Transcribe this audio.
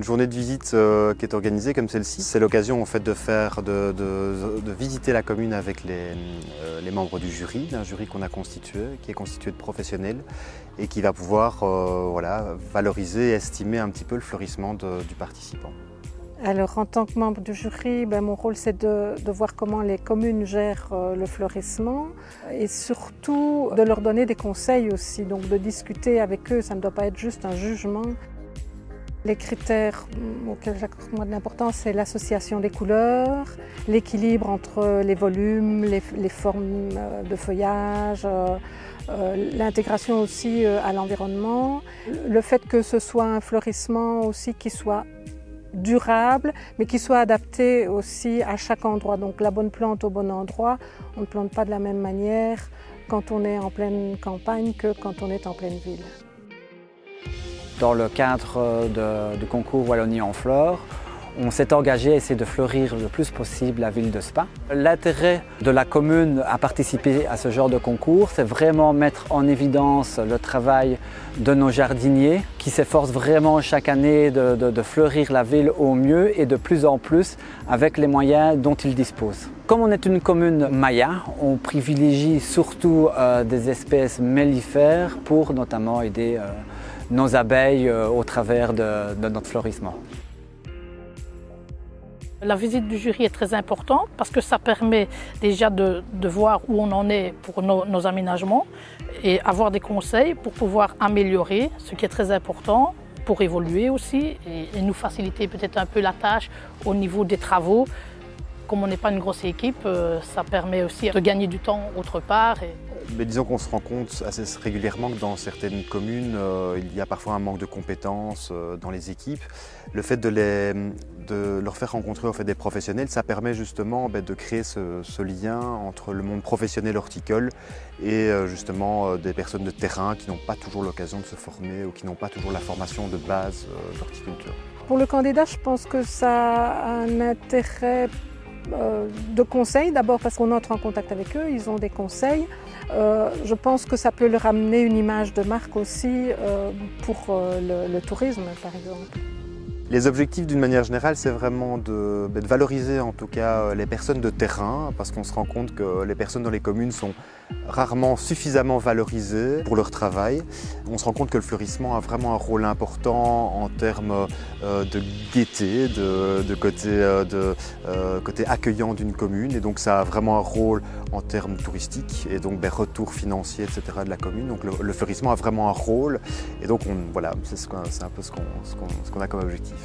journée de visite qui est organisée comme celle-ci, c'est l'occasion en fait de visiter la commune avec les membres du jury, d'un jury qu'on a constitué, qui est constitué de professionnels et qui va pouvoir valoriser et estimer un petit peu le fleurissement du participant. Alors en tant que membre du jury, mon rôle c'est de voir comment les communes gèrent le fleurissement et surtout de leur donner des conseils aussi, donc de discuter avec eux, ça ne doit pas être juste un jugement. Les critères auxquels j'accorde de l'importance, c'est l'association des couleurs, l'équilibre entre les volumes, les formes de feuillage, l'intégration aussi à l'environnement, le fait que ce soit un fleurissement aussi qui soit durable, mais qui soit adapté aussi à chaque endroit. Donc la bonne plante au bon endroit, on ne plante pas de la même manière quand on est en pleine campagne que quand on est en pleine ville. Dans le cadre du concours Wallonie en fleurs, on s'est engagé à essayer de fleurir le plus possible la ville de Spa. L'intérêt de la commune à participer à ce genre de concours, c'est vraiment mettre en évidence le travail de nos jardiniers qui s'efforcent vraiment chaque année de fleurir la ville au mieux et de plus en plus avec les moyens dont ils disposent. Comme on est une commune maya, on privilégie surtout des espèces mellifères pour notamment aider nos abeilles au travers de notre fleurissement. La visite du jury est très importante parce que ça permet déjà de voir où on en est pour nos aménagements et avoir des conseils pour pouvoir améliorer, ce qui est très important, pour évoluer aussi et nous faciliter peut-être un peu la tâche au niveau des travaux. Comme on n'est pas une grosse équipe, ça permet aussi de gagner du temps autre part. Mais disons qu'on se rend compte assez régulièrement que dans certaines communes, il y a parfois un manque de compétences dans les équipes. Le fait de leur faire rencontrer des professionnels, ça permet justement de créer ce lien entre le monde professionnel horticole et justement des personnes de terrain qui n'ont pas toujours l'occasion de se former ou qui n'ont pas toujours la formation de base d'horticulture. Pour le candidat, je pense que ça a un intérêt de conseils, d'abord parce qu'on entre en contact avec eux, ils ont des conseils. Je pense que ça peut leur amener une image de marque aussi pour le tourisme par exemple. Les objectifs d'une manière générale, c'est vraiment de valoriser en tout cas les personnes de terrain parce qu'on se rend compte que les personnes dans les communes sont rarement suffisamment valorisées pour leur travail. On se rend compte que le fleurissement a vraiment un rôle important en termes de gaieté, de côté accueillant d'une commune et donc ça a vraiment un rôle en termes touristiques et donc retours financiers, etc. de la commune. Donc le fleurissement a vraiment un rôle et donc c'est un peu ce qu'on a comme objectif.